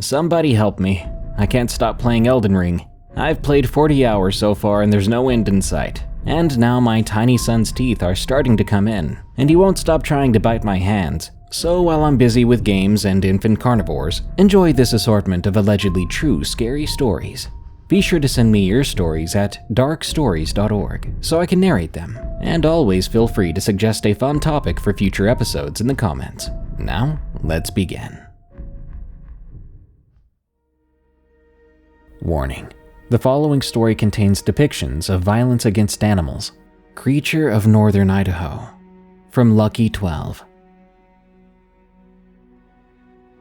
Somebody help me. I can't stop playing Elden Ring. I've played 40 hours so far and there's no end in sight. And now my tiny son's teeth are starting to come in, and he won't stop trying to bite my hands. So while I'm busy with games and infant carnivores, enjoy this assortment of allegedly true scary stories. Be sure to send me your stories at darkstories.org so I can narrate them. And always feel free to suggest a fun topic for future episodes in the comments. Now, let's begin. Warning. The following story contains depictions of violence against animals. Creature of Northern Idaho. From Lucky 12.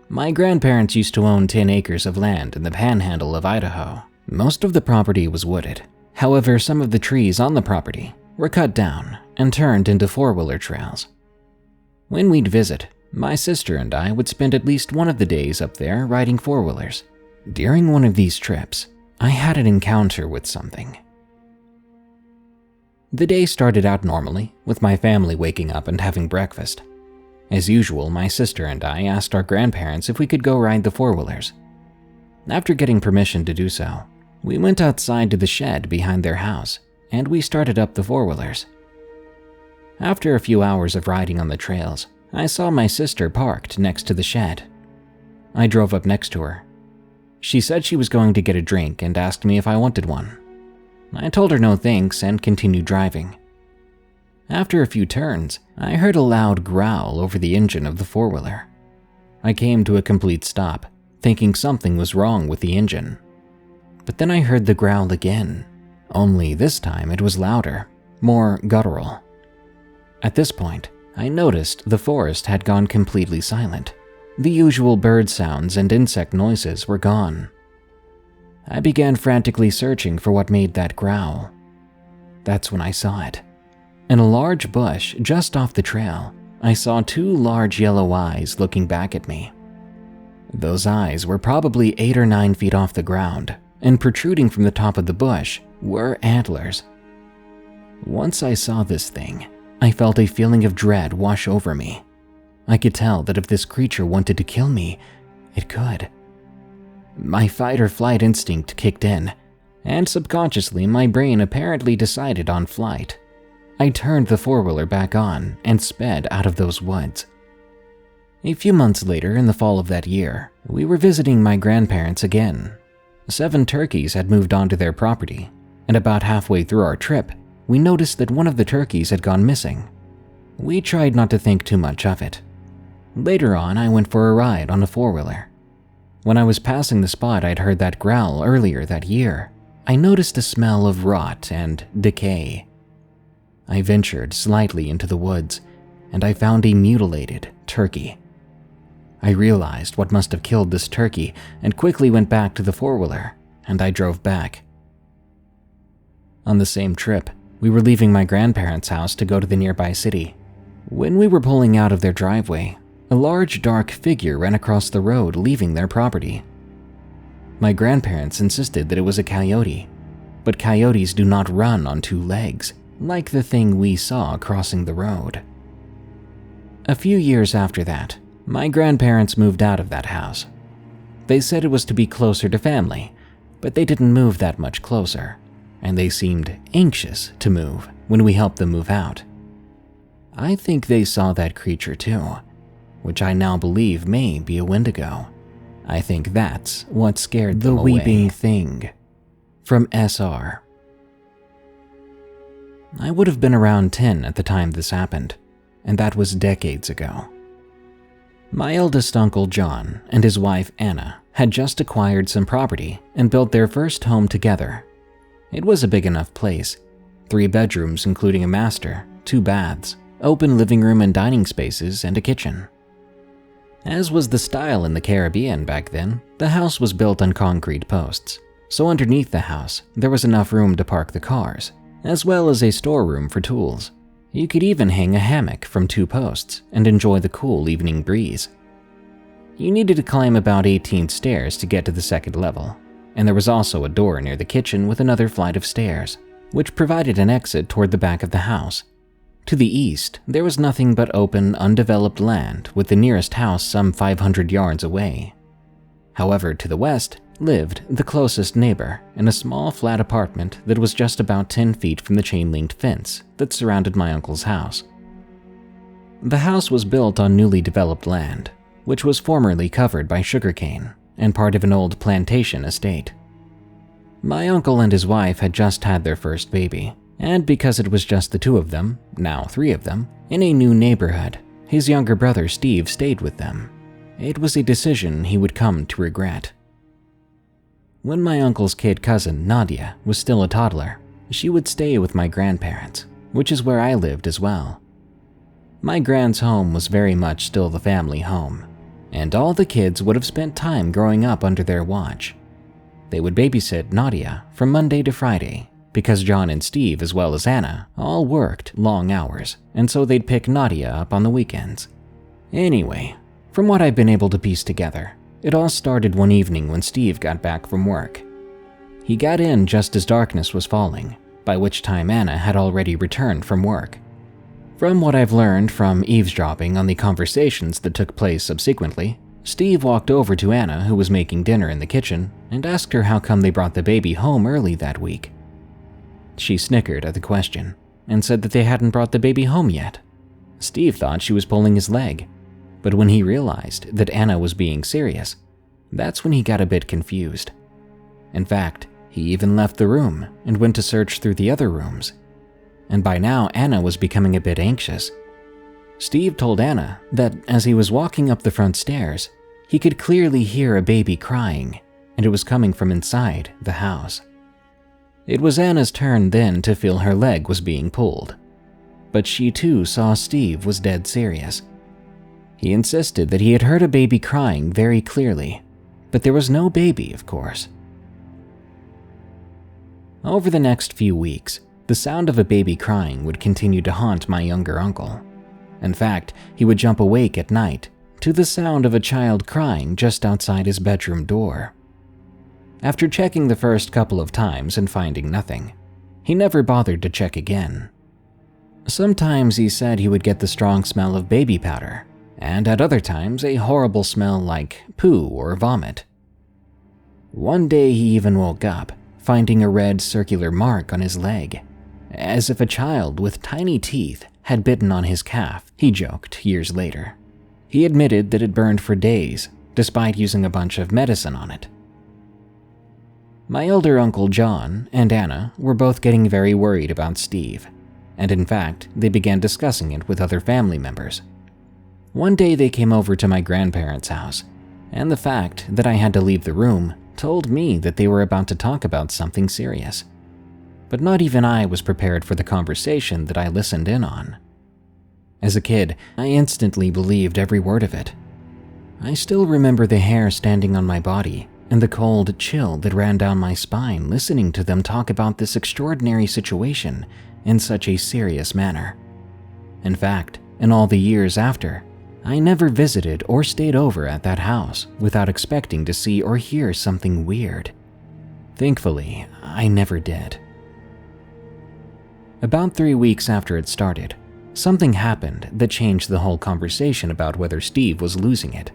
My grandparents used to own 10 acres of land in the panhandle of Idaho. Most of the property was wooded. However, some of the trees on the property were cut down and turned into four-wheeler trails. When we'd visit, my sister and I would spend at least one of the days up there riding four-wheelers. During one of these trips, I had an encounter with something. The day started out normally, with my family waking up and having breakfast. As usual, my sister and I asked our grandparents if we could go ride the four-wheelers. After getting permission to do so, we went outside to the shed behind their house, and we started up the four-wheelers. After a few hours of riding on the trails, I saw my sister parked next to the shed. I drove up next to her. She said she was going to get a drink and asked me if I wanted one. I told her no thanks and continued driving. After a few turns, I heard a loud growl over the engine of the four-wheeler. I came to a complete stop, thinking something was wrong with the engine. But then I heard the growl again, only this time it was louder, more guttural. At this point, I noticed the forest had gone completely silent. The usual bird sounds and insect noises were gone. I began frantically searching for what made that growl. That's when I saw it. In a large bush just off the trail, I saw two large yellow eyes looking back at me. Those eyes were probably 8 or 9 feet off the ground, and protruding from the top of the bush were antlers. Once I saw this thing, I felt a feeling of dread wash over me. I could tell that if this creature wanted to kill me, it could. My fight or flight instinct kicked in, and subconsciously my brain apparently decided on flight. I turned the four-wheeler back on and sped out of those woods. A few months later, in the fall of that year, we were visiting my grandparents again. 7 turkeys had moved onto their property, and about halfway through our trip, we noticed that one of the turkeys had gone missing. We tried not to think too much of it. Later on, I went for a ride on a four-wheeler. When I was passing the spot I'd heard that growl earlier that year, I noticed a smell of rot and decay. I ventured slightly into the woods, and I found a mutilated turkey. I realized what must have killed this turkey and quickly went back to the four-wheeler, and I drove back. On the same trip, we were leaving my grandparents' house to go to the nearby city. When we were pulling out of their driveway, a large dark figure ran across the road leaving their property. My grandparents insisted that it was a coyote, but coyotes do not run on 2 legs, like the thing we saw crossing the road. A few years after that, my grandparents moved out of that house. They said it was to be closer to family, but they didn't move that much closer, and they seemed anxious to move when we helped them move out. I think they saw that creature too, which I now believe may be a Wendigo. I think that's what scared them away. The Weeping Thing. From SR. I would have been around 10 at the time this happened, and that was decades ago. My eldest uncle John and his wife Anna had just acquired some property and built their first home together. It was a big enough place, 3 bedrooms including a master, 2 baths, open living room and dining spaces, and a kitchen. As was the style in the Caribbean back then, the house was built on concrete posts, so underneath the house there was enough room to park the cars, as well as a storeroom for tools. You could even hang a hammock from 2 posts and enjoy the cool evening breeze. You needed to climb about 18 stairs to get to the 2nd level, and there was also a door near the kitchen with another flight of stairs, which provided an exit toward the back of the house. To the east, there was nothing but open, undeveloped land with the nearest house some 500 yards away. However, to the west lived the closest neighbor in a small flat apartment that was just about 10 feet from the chain-linked fence that surrounded my uncle's house. The house was built on newly developed land, which was formerly covered by sugarcane and part of an old plantation estate. My uncle and his wife had just had their first baby, and because it was just the two of them, now 3 of them, in a new neighborhood, his younger brother Steve stayed with them. It was a decision he would come to regret. When my uncle's kid cousin, Nadia, was still a toddler, she would stay with my grandparents, which is where I lived as well. My grand's home was very much still the family home, and all the kids would have spent time growing up under their watch. They would babysit Nadia from Monday to Friday, because John and Steve, as well as Anna, all worked long hours, and so they'd pick Nadia up on the weekends. Anyway, from what I've been able to piece together, it all started one evening when Steve got back from work. He got in just as darkness was falling, by which time Anna had already returned from work. From what I've learned from eavesdropping on the conversations that took place subsequently, Steve walked over to Anna, who was making dinner in the kitchen, and asked her how come they brought the baby home early that week. She snickered at the question and said that they hadn't brought the baby home yet. Steve thought she was pulling his leg, but when he realized that Anna was being serious, that's when he got a bit confused. In fact, he even left the room and went to search through the other rooms. And by now, Anna was becoming a bit anxious. Steve told Anna that as he was walking up the front stairs, he could clearly hear a baby crying, and it was coming from inside the house. It was Anna's turn then to feel her leg was being pulled, but she too saw Steve was dead serious. He insisted that he had heard a baby crying very clearly, but there was no baby, of course. Over the next few weeks, the sound of a baby crying would continue to haunt my younger uncle. In fact, he would jump awake at night to the sound of a child crying just outside his bedroom door. After checking the first couple of times and finding nothing, he never bothered to check again. Sometimes he said he would get the strong smell of baby powder, and at other times a horrible smell like poo or vomit. One day he even woke up, finding a red circular mark on his leg, as if a child with tiny teeth had bitten on his calf, he joked years later. He admitted that it burned for days, despite using a bunch of medicine on it. My elder uncle John and Anna were both getting very worried about Steve, and in fact, they began discussing it with other family members. One day they came over to my grandparents' house, and the fact that I had to leave the room told me that they were about to talk about something serious. But not even I was prepared for the conversation that I listened in on. As a kid, I instantly believed every word of it. I still remember the hair standing on my body and the cold chill that ran down my spine listening to them talk about this extraordinary situation in such a serious manner. In fact, in all the years after, I never visited or stayed over at that house without expecting to see or hear something weird. Thankfully, I never did. About 3 weeks after it started, something happened that changed the whole conversation about whether Steve was losing it.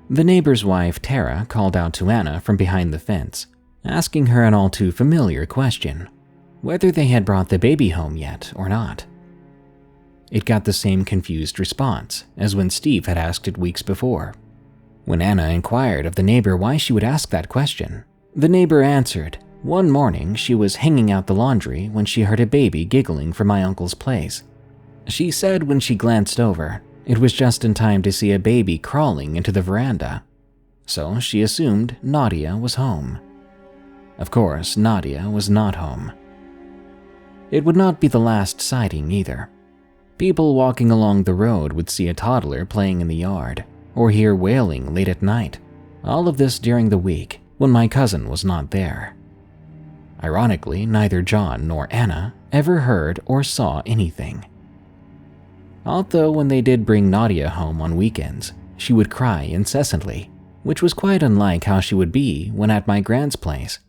The neighbor's wife, Tara, called out to Anna from behind the fence, asking her an all too familiar question, whether they had brought the baby home yet or not. It got the same confused response as when Steve had asked it weeks before. When Anna inquired of the neighbor why she would ask that question, the neighbor answered, one morning she was hanging out the laundry when she heard a baby giggling from my uncle's place. She said when she glanced over, it was just in time to see a baby crawling into the veranda, so she assumed Nadia was home. Of course, Nadia was not home. It would not be the last sighting either. People walking along the road would see a toddler playing in the yard, or hear wailing late at night, all of this during the week when my cousin was not there. Ironically, neither John nor Anna ever heard or saw anything. Although when they did bring Nadia home on weekends, she would cry incessantly, which was quite unlike how she would be when at my grand's place,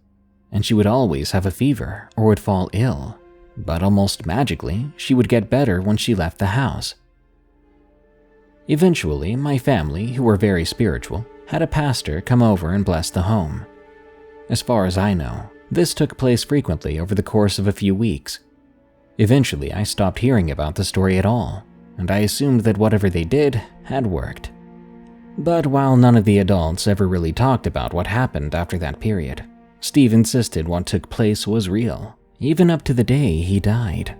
and she would always have a fever or would fall ill. But almost magically, she would get better when she left the house. Eventually, my family, who were very spiritual, had a pastor come over and bless the home. As far as I know, this took place frequently over the course of a few weeks. Eventually, I stopped hearing about the story at all, and I assumed that whatever they did had worked. But while none of the adults ever really talked about what happened after that period, Steve insisted what took place was real, even up to the day he died.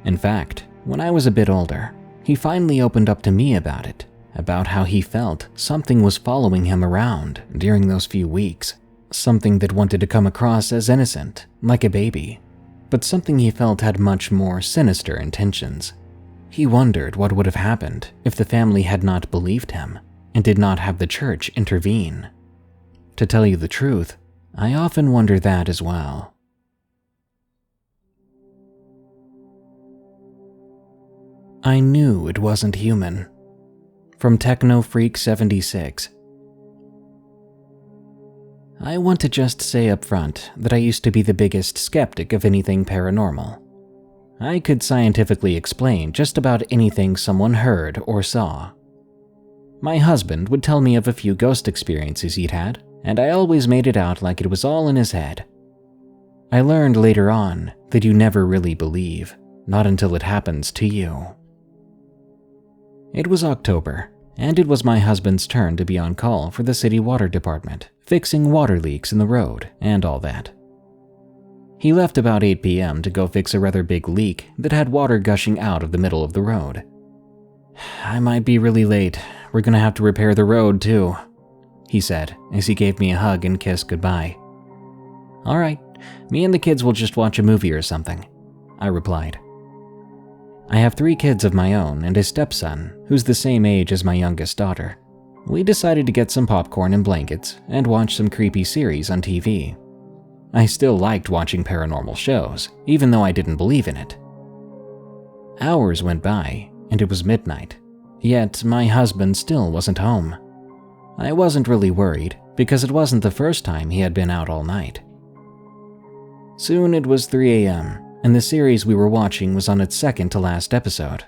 In fact, when I was a bit older, he finally opened up to me about it, about how he felt something was following him around during those few weeks, something that wanted to come across as innocent, like a baby, but something he felt had much more sinister intentions. He wondered what would have happened if the family had not believed him and did not have the church intervene. To tell you the truth, I often wonder that as well. I knew it wasn't human. From TechnoFreak76. I want to just say up front that I used to be the biggest skeptic of anything paranormal. I could scientifically explain just about anything someone heard or saw. My husband would tell me of a few ghost experiences he'd had, and I always made it out like it was all in his head. I learned later on that you never really believe, not until it happens to you. It was October, and it was my husband's turn to be on call for the city water department, fixing water leaks in the road and all that. He left about 8 p.m. to go fix a rather big leak that had water gushing out of the middle of the road. "I might be really late. We're gonna have to repair the road too," he said as he gave me a hug and kissed goodbye. "All right, me and the kids will just watch a movie or something," I replied. I have 3 kids of my own and a stepson who's the same age as my youngest daughter. We decided to get some popcorn and blankets and watch some creepy series on TV. I still liked watching paranormal shows, even though I didn't believe in it. Hours went by, and it was midnight, yet my husband still wasn't home. I wasn't really worried, because it wasn't the first time he had been out all night. Soon it was 3 a.m., and the series we were watching was on its second to last episode.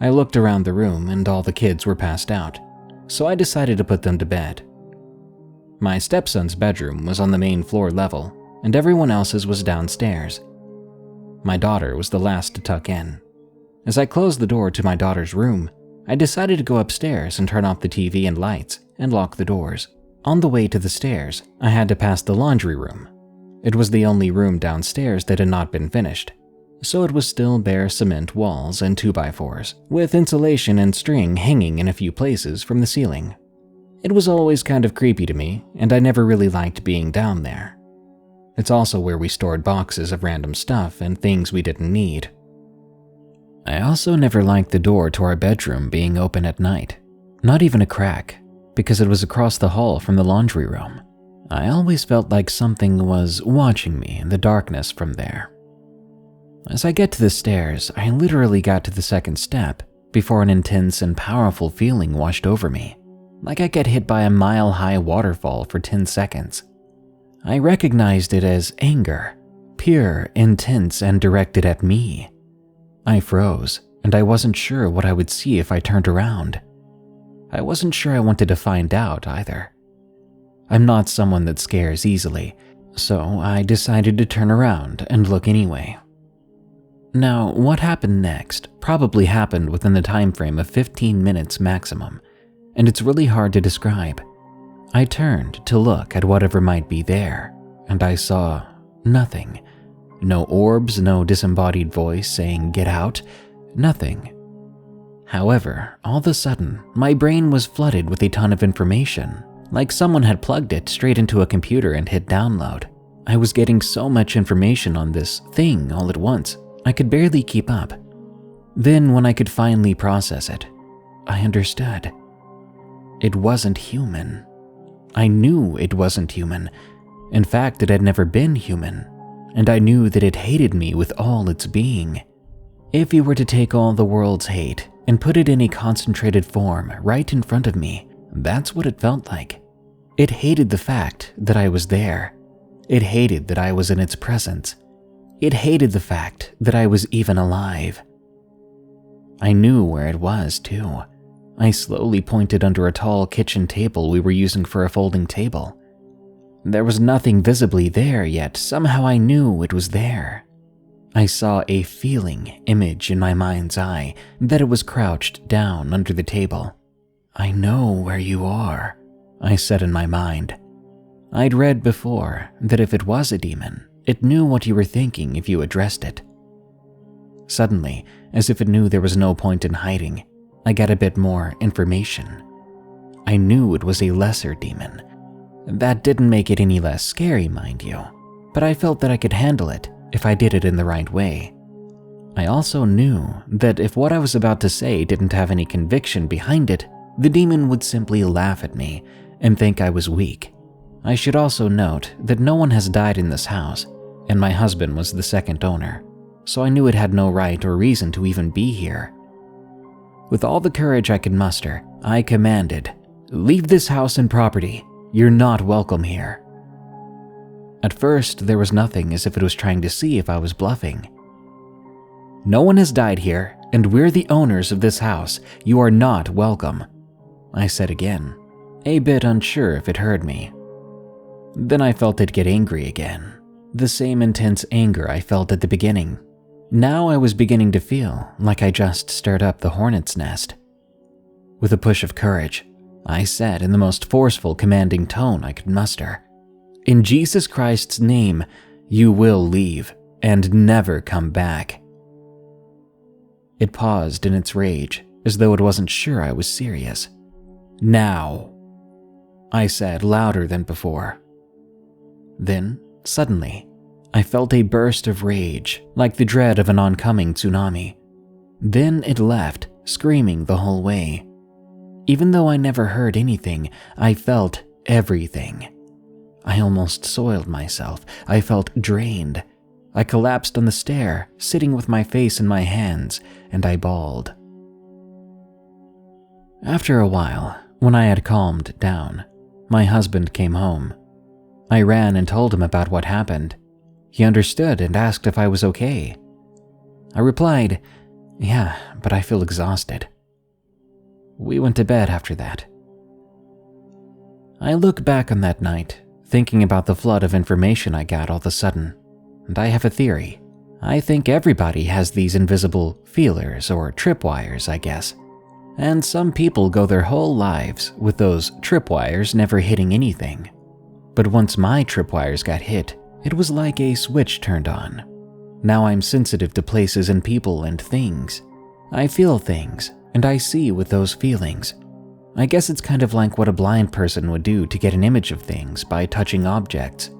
I looked around the room and all the kids were passed out, so I decided to put them to bed. My stepson's bedroom was on the main floor level, and everyone else's was downstairs. My daughter was the last to tuck in. As I closed the door to my daughter's room, I decided to go upstairs and turn off the TV and lights and lock the doors. On the way to the stairs, I had to pass the laundry room. It was the only room downstairs that had not been finished, so it was still bare cement walls and 2x4s, with insulation and string hanging in a few places from the ceiling. It was always kind of creepy to me, and I never really liked being down there. It's also where we stored boxes of random stuff and things we didn't need. I also never liked the door to our bedroom being open at night, not even a crack, because it was across the hall from the laundry room. I always felt like something was watching me in the darkness from there. As I get to the stairs, I literally got to the second step before an intense and powerful feeling washed over me, like I get hit by a mile-high waterfall for 10 seconds. I recognized it as anger, pure, intense, and directed at me. I froze, and I wasn't sure what I would see if I turned around. I wasn't sure I wanted to find out either. I'm not someone that scares easily, so I decided to turn around and look anyway. Now, what happened next probably happened within the time frame of 15 minutes maximum, and it's really hard to describe. I turned to look at whatever might be there, and I saw nothing. No orbs, no disembodied voice saying, "Get out," nothing. However, all of a sudden, my brain was flooded with a ton of information, like someone had plugged it straight into a computer and hit download. I was getting so much information on this thing all at once, I could barely keep up. Then when I could finally process it, I understood. It wasn't human. I knew it wasn't human. In fact, it had never been human, and I knew that it hated me with all its being. If you were to take all the world's hate and put it in a concentrated form right in front of me, that's what it felt like. It hated the fact that I was there. It hated that I was in its presence. It hated the fact that I was even alive. I knew where it was, too. I slowly pointed under a tall kitchen table we were using for a folding table. There was nothing visibly there, yet somehow I knew it was there. I saw a feeling image in my mind's eye that it was crouched down under the table. "I know where you are," I said in my mind. I'd read before that if it was a demon, it knew what you were thinking if you addressed it. Suddenly, as if it knew there was no point in hiding, I got a bit more information. I knew it was a lesser demon. That didn't make it any less scary, mind you, but I felt that I could handle it if I did it in the right way. I also knew that if what I was about to say didn't have any conviction behind it, the demon would simply laugh at me and think I was weak. I should also note that no one has died in this house, and my husband was the second owner, so I knew it had no right or reason to even be here. With all the courage I could muster, I commanded, "Leave this house and property. You're not welcome here." At first, there was nothing, as if it was trying to see if I was bluffing. "No one has died here, and we're the owners of this house. You are not welcome," I said again, a bit unsure if it heard me. Then I felt it get angry again, the same intense anger I felt at the beginning. Now I was beginning to feel like I just stirred up the hornet's nest. With a push of courage, I said in the most forceful, commanding tone I could muster, "In Jesus Christ's name, you will leave and never come back." It paused in its rage, as though it wasn't sure I was serious. "Now," I said louder than before. Then, suddenly, I felt a burst of rage, like the dread of an oncoming tsunami. Then it left, screaming the whole way. Even though I never heard anything, I felt everything. I almost soiled myself. I felt drained. I collapsed on the stair, sitting with my face in my hands, and I bawled. After a while, when I had calmed down, my husband came home. I ran and told him about what happened. He understood and asked if I was okay. I replied, "Yeah, but I feel exhausted." We went to bed after that. I look back on that night, thinking about the flood of information I got all of a sudden, and I have a theory. I think everybody has these invisible feelers or tripwires, I guess. And some people go their whole lives with those tripwires never hitting anything. But once my tripwires got hit, it was like a switch turned on. Now I'm sensitive to places and people and things. I feel things, and I see with those feelings. I guess it's kind of like what a blind person would do to get an image of things by touching objects.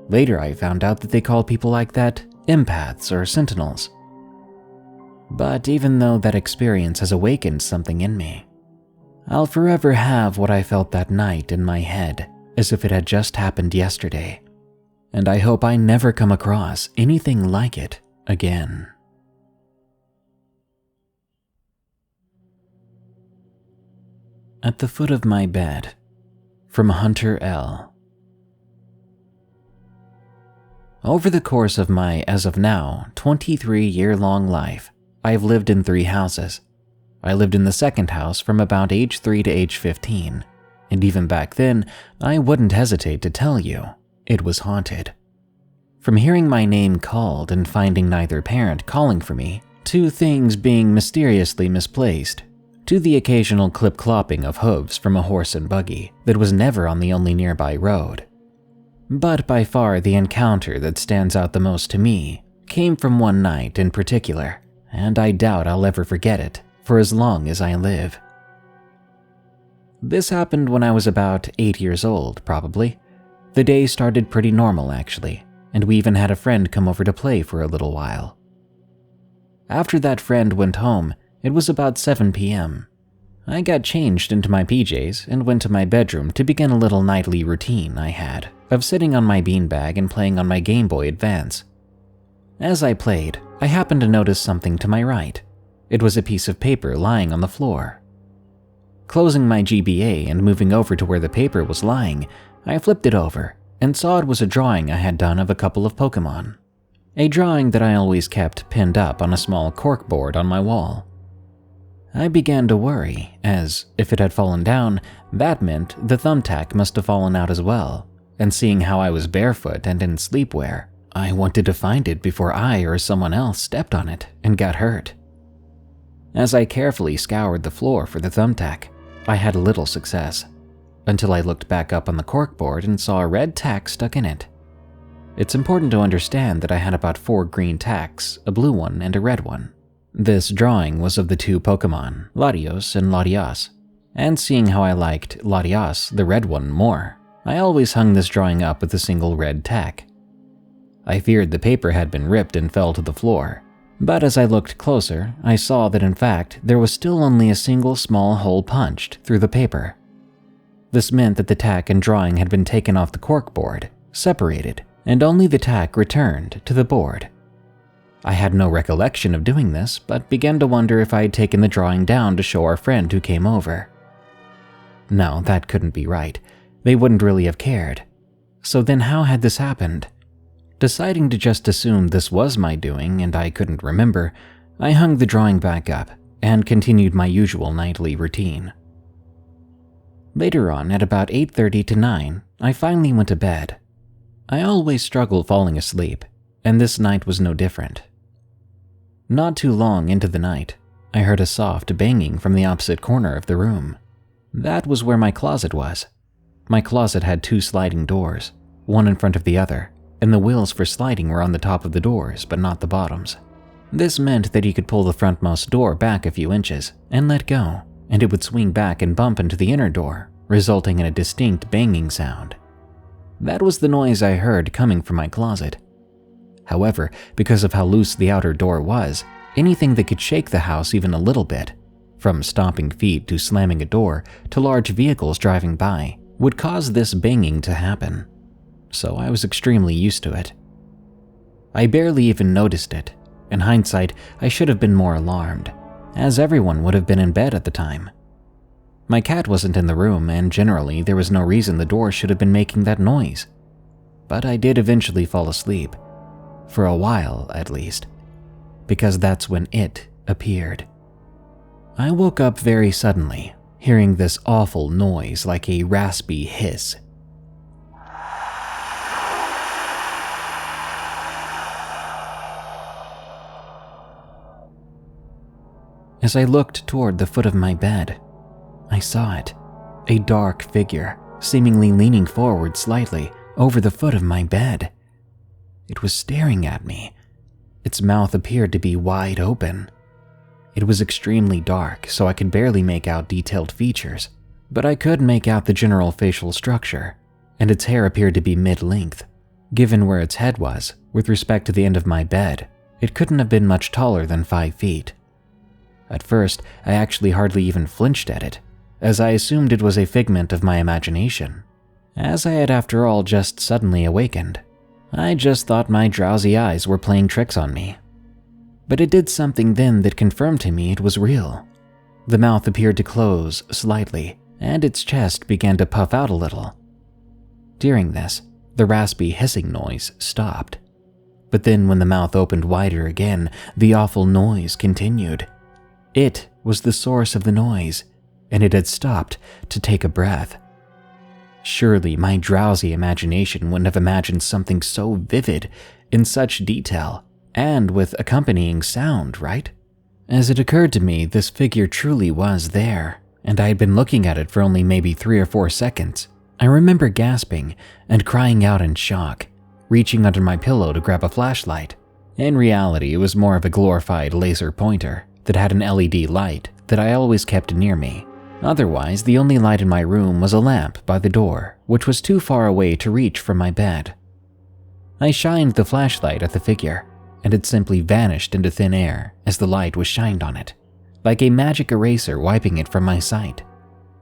Later I found out that they call people like that empaths or sentinels. But even though that experience has awakened something in me, I'll forever have what I felt that night in my head as if it had just happened yesterday. And I hope I never come across anything like it again. At the foot of my bed, from Hunter L. Over the course of my, as of now, 23-year-long life, I've lived in 3 houses. I lived in the second house from about age 3 to age 15, and even back then, I wouldn't hesitate to tell you it was haunted. From hearing my name called and finding neither parent calling for me, to things being mysteriously misplaced, to the occasional clip-clopping of hooves from a horse and buggy that was never on the only nearby road. But by far the encounter that stands out the most to me came from one night in particular, and I doubt I'll ever forget it for as long as I live. This happened when I was about 8 years old, probably. The day started pretty normal, actually, and we even had a friend come over to play for a little while. After that friend went home, it was about 7 p.m. I got changed into my PJs and went to my bedroom to begin a little nightly routine I had of sitting on my beanbag and playing on my Game Boy Advance. As I played, I happened to notice something to my right. It was a piece of paper lying on the floor. Closing my GBA and moving over to where the paper was lying, I flipped it over and saw it was a drawing I had done of a couple of Pokemon. A drawing that I always kept pinned up on a small corkboard on my wall. I began to worry, as if it had fallen down, that meant the thumbtack must have fallen out as well, and seeing how I was barefoot and in sleepwear, I wanted to find it before I or someone else stepped on it and got hurt. As I carefully scoured the floor for the thumbtack, I had little success, until I looked back up on the corkboard and saw a red tack stuck in it. It's important to understand that I had about 4 green tacks, a blue one and a red one. This drawing was of the 2 Pokemon, Latios and Latias, and seeing how I liked Latias, the red one, more, I always hung this drawing up with a single red tack. I feared the paper had been ripped and fell to the floor, but as I looked closer, I saw that in fact there was still only a single small hole punched through the paper. This meant that the tack and drawing had been taken off the corkboard, separated, and only the tack returned to the board. I had no recollection of doing this, but began to wonder if I had taken the drawing down to show our friend who came over. No, that couldn't be right. They wouldn't really have cared. So then how had this happened? Deciding to just assume this was my doing and I couldn't remember, I hung the drawing back up and continued my usual nightly routine. Later on, at about 8:30 to 9, I finally went to bed. I always struggle falling asleep, and this night was no different. Not too long into the night, I heard a soft banging from the opposite corner of the room. That was where my closet was. My closet had 2 sliding doors, one in front of the other, and the wheels for sliding were on the top of the doors, but not the bottoms. This meant that you could pull the frontmost door back a few inches and let go, and it would swing back and bump into the inner door, resulting in a distinct banging sound. That was the noise I heard coming from my closet. However, because of how loose the outer door was, anything that could shake the house even a little bit, from stomping feet to slamming a door to large vehicles driving by, would cause this banging to happen. So I was extremely used to it. I barely even noticed it. In hindsight, I should have been more alarmed, as everyone would have been in bed at the time. My cat wasn't in the room, and generally there was no reason the door should have been making that noise. But I did eventually fall asleep. For a while, at least. Because that's when it appeared. I woke up very suddenly, hearing this awful noise like a raspy hiss. As I looked toward the foot of my bed, I saw it, a dark figure, seemingly leaning forward slightly over the foot of my bed. It was staring at me. Its mouth appeared to be wide open. It was extremely dark, so I could barely make out detailed features, but I could make out the general facial structure, and its hair appeared to be mid-length. Given where its head was, with respect to the end of my bed, it couldn't have been much taller than 5 feet. At first, I actually hardly even flinched at it, as I assumed it was a figment of my imagination, as I had after all just suddenly awakened. I just thought my drowsy eyes were playing tricks on me. But it did something then that confirmed to me it was real. The mouth appeared to close slightly, and its chest began to puff out a little. During this, the raspy hissing noise stopped. But then when the mouth opened wider again, the awful noise continued. It was the source of the noise, and it had stopped to take a breath. Surely my drowsy imagination wouldn't have imagined something so vivid, in such detail, and with accompanying sound, right? As it occurred to me, this figure truly was there, and I had been looking at it for only maybe 3 or 4 seconds. I remember gasping and crying out in shock, reaching under my pillow to grab a flashlight. In reality, it was more of a glorified laser pointer that had an LED light that I always kept near me. Otherwise, the only light in my room was a lamp by the door, which was too far away to reach from my bed. I shined the flashlight at the figure, and it simply vanished into thin air as the light was shined on it, like a magic eraser wiping it from my sight.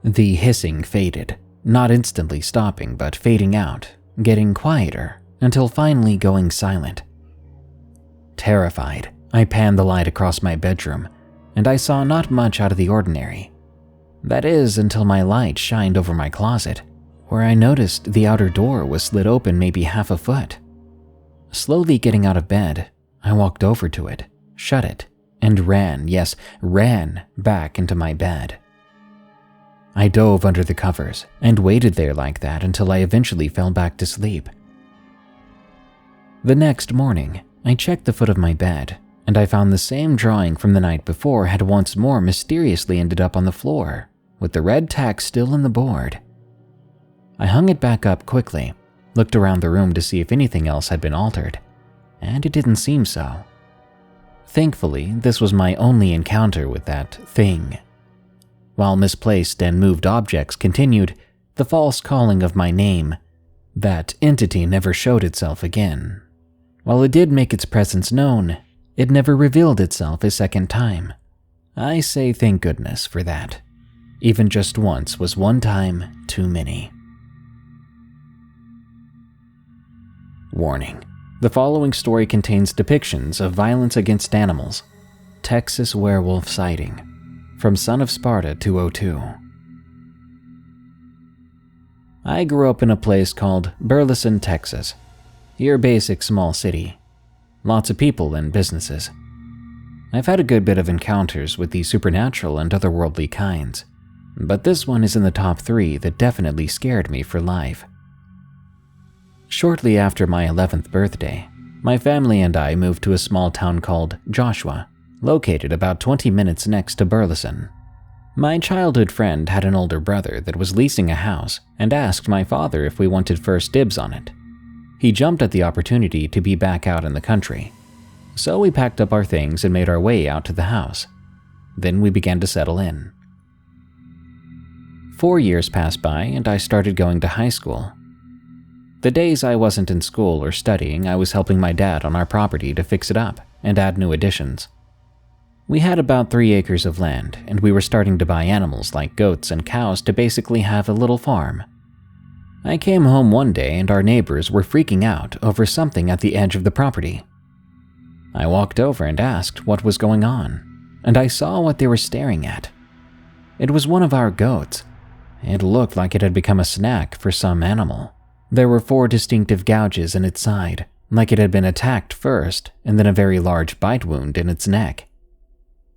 The hissing faded, not instantly stopping but fading out, getting quieter, until finally going silent. Terrified, I panned the light across my bedroom, and I saw not much out of the ordinary. That is, until my light shined over my closet, where I noticed the outer door was slid open maybe half a foot. Slowly getting out of bed, I walked over to it, shut it, and ran, yes, ran back into my bed. I dove under the covers and waited there like that until I eventually fell back to sleep. The next morning, I checked the foot of my bed, and I found the same drawing from the night before had once more mysteriously ended up on the floor, with the red tack still in the board. I hung it back up quickly, looked around the room to see if anything else had been altered, and it didn't seem so. Thankfully, this was my only encounter with that thing. While misplaced and moved objects continued, the false calling of my name, that entity never showed itself again. While it did make its presence known, it never revealed itself a second time. I say thank goodness for that. Even just once was one time too many. Warning: the following story contains depictions of violence against animals. Texas werewolf sighting. From Son of Sparta 202. I grew up in a place called Burleson, Texas. Your basic small city. Lots of people and businesses. I've had a good bit of encounters with the supernatural and otherworldly kinds, but this one is in the top 3 that definitely scared me for life. Shortly after my 11th birthday, my family and I moved to a small town called Joshua, located about 20 minutes next to Burleson. My childhood friend had an older brother that was leasing a house and asked my father if we wanted first dibs on it. He jumped at the opportunity to be back out in the country, so we packed up our things and made our way out to the house. Then we began to settle in. 4 years passed by and I started going to high school. The days I wasn't in school or studying, I was helping my dad on our property to fix it up and add new additions. We had about 3 acres of land, and we were starting to buy animals like goats and cows to basically have a little farm. I came home one day and our neighbors were freaking out over something at the edge of the property. I walked over and asked what was going on, and I saw what they were staring at. It was one of our goats. It looked like it had become a snack for some animal. There were 4 distinctive gouges in its side, like it had been attacked first, and then a very large bite wound in its neck.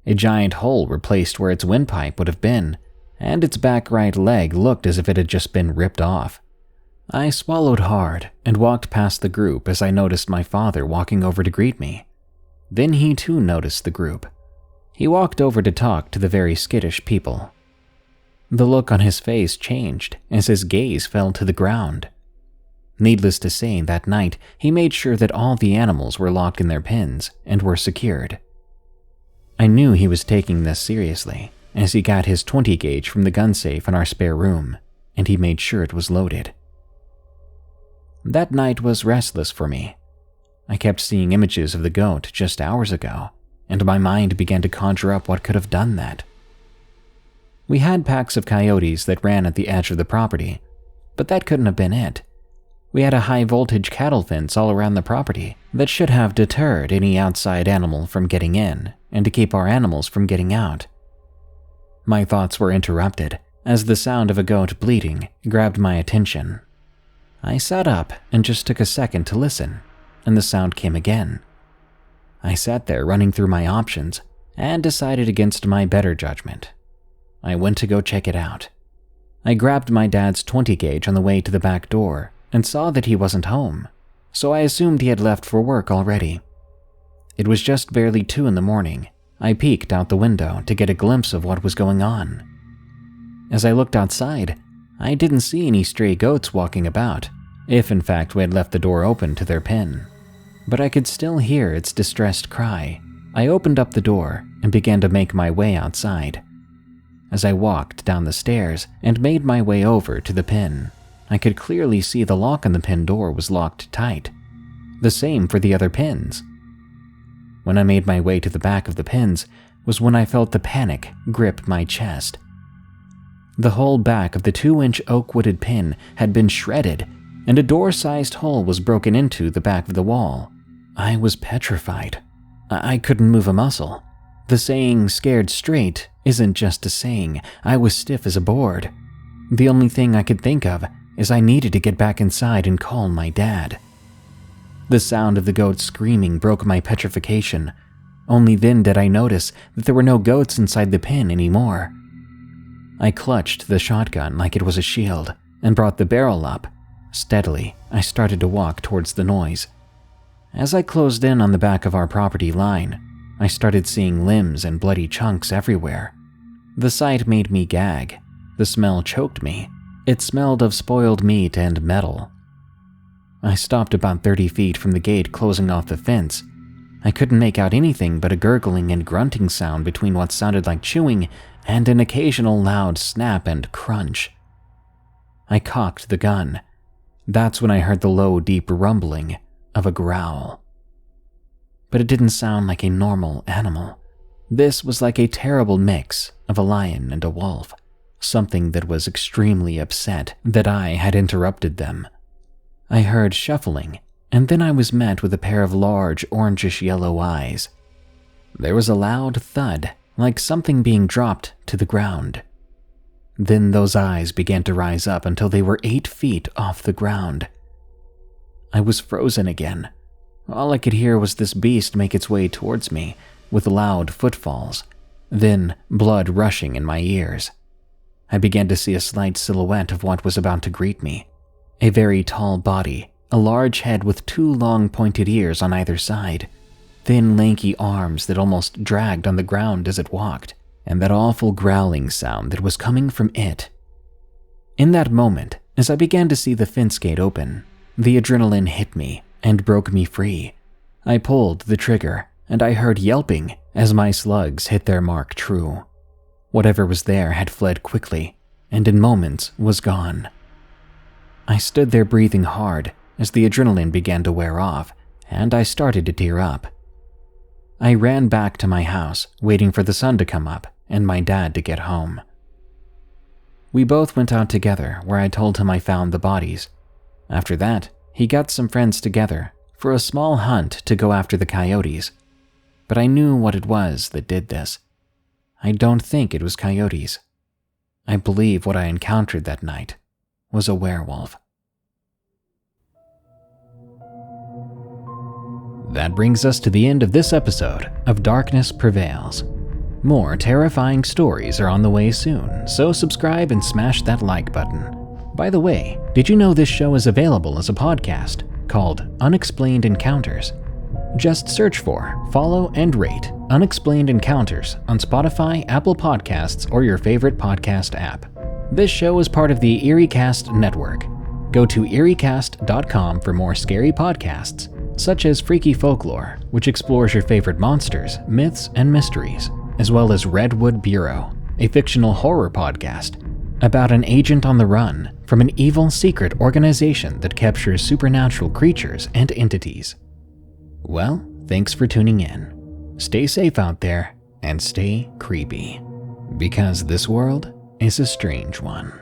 A giant hole replaced where its windpipe would have been, and its back right leg looked as if it had just been ripped off. I swallowed hard and walked past the group as I noticed my father walking over to greet me. Then he too noticed the group. He walked over to talk to the very skittish people. The look on his face changed as his gaze fell to the ground. Needless to say, that night he made sure that all the animals were locked in their pens and were secured. I knew he was taking this seriously, as he got his 20 gauge from the gun safe in our spare room, and he made sure it was loaded. That night was restless for me. I kept seeing images of the goat just hours ago, and my mind began to conjure up what could have done that. We had packs of coyotes that ran at the edge of the property, but that couldn't have been it. We had a high-voltage cattle fence all around the property that should have deterred any outside animal from getting in and to keep our animals from getting out. My thoughts were interrupted as the sound of a goat bleating grabbed my attention. I sat up and just took a second to listen, and the sound came again. I sat there running through my options and decided against my better judgment. I went to go check it out. I grabbed my dad's 20 gauge on the way to the back door and saw that he wasn't home, so I assumed he had left for work already. It was just barely 2 in the morning. I peeked out the window to get a glimpse of what was going on. As I looked outside, I didn't see any stray goats walking about, if in fact we had left the door open to their pen. But I could still hear its distressed cry. I opened up the door and began to make my way outside. As I walked down the stairs and made my way over to the pen, I could clearly see the lock on the pen door was locked tight. The same for the other pens. When I made my way to the back of the pens was when I felt the panic grip my chest. The whole back of the 2-inch oak-wooded pen had been shredded, and a door-sized hole was broken into the back of the wall. I was petrified. I couldn't move a muscle. The saying, "scared straight," isn't just a saying. I was stiff as a board. The only thing I could think of is I needed to get back inside and call my dad. The sound of the goat screaming broke my petrification. Only then did I notice that there were no goats inside the pen anymore. I clutched the shotgun like it was a shield and brought the barrel up. Steadily, I started to walk towards the noise. As I closed in on the back of our property line, I started seeing limbs and bloody chunks everywhere. The sight made me gag. The smell choked me. It smelled of spoiled meat and metal. I stopped about 30 feet from the gate closing off the fence. I couldn't make out anything but a gurgling and grunting sound between what sounded like chewing and an occasional loud snap and crunch. I cocked the gun. That's when I heard the low, deep rumbling of a growl. But it didn't sound like a normal animal. This was like a terrible mix of a lion and a wolf, something that was extremely upset that I had interrupted them. I heard shuffling, and then I was met with a pair of large orangish-yellow eyes. There was a loud thud, like something being dropped to the ground. Then those eyes began to rise up until they were 8 feet off the ground. I was frozen again. All I could hear was this beast make its way towards me, with loud footfalls, then blood rushing in my ears. I began to see a slight silhouette of what was about to greet me. A very tall body, a large head with 2 long pointed ears on either side, thin lanky arms that almost dragged on the ground as it walked, and that awful growling sound that was coming from it. In that moment, as I began to see the fence gate open, the adrenaline hit me and broke me free. I pulled the trigger, and I heard yelping as my slugs hit their mark true. Whatever was there had fled quickly, and in moments was gone. I stood there breathing hard as the adrenaline began to wear off, and I started to tear up. I ran back to my house, waiting for the sun to come up and my dad to get home. We both went out together, where I told him I found the bodies. After that, he got some friends together for a small hunt to go after the coyotes. But I knew what it was that did this. I don't think it was coyotes. I believe what I encountered that night was a werewolf. That brings us to the end of this episode of Darkness Prevails. More terrifying stories are on the way soon, so subscribe and smash that like button. By the way, did you know this show is available as a podcast called Unexplained Encounters? Just search for, follow, and rate Unexplained Encounters on Spotify, Apple Podcasts, or your favorite podcast app. This show is part of the EerieCast network. Go to EerieCast.com for more scary podcasts, such as Freaky Folklore, which explores your favorite monsters, myths, and mysteries, as well as Redwood Bureau, a fictional horror podcast about an agent on the run from an evil secret organization that captures supernatural creatures and entities. Well, thanks for tuning in. Stay safe out there and stay creepy, because this world is a strange one.